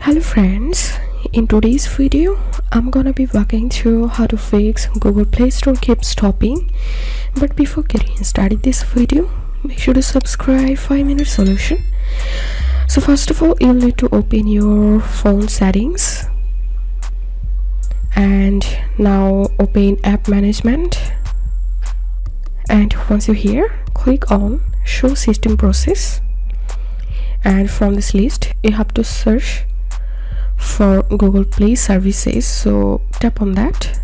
Hello friends, in today's video I'm gonna be walking through how to fix Google Play Store keeps stopping. But before getting started this video, make sure to subscribe 5-minute solution. So first of all, you'll need to open your phone settings and now open app management, and once you're here, click on show system process, and from this list you have to search for Google Play services, so tap on that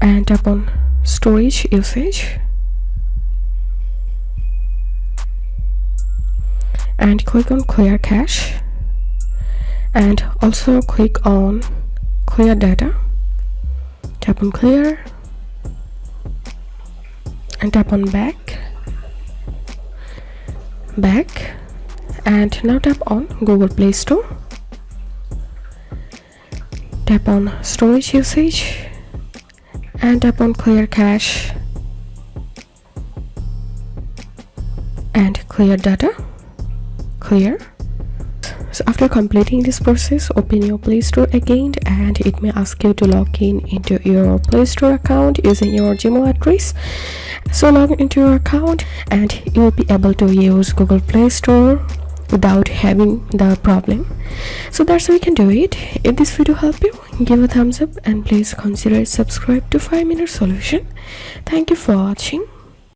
and tap on storage usage and click on clear cache, and also click on clear data. Tap on clear and tap on back, and now tap on Google Play Store. Tap on storage usage and tap on clear cache and clear data. Clear. So after completing this process, open your Play Store again, and it may ask you to log in into your Play Store account using your Gmail address. So log into your account and you will be able to use Google Play Store without having the problem. So that's how you can do it. If this video helped you, give a thumbs up and please consider subscribe to 5-minute solution. Thank you for watching.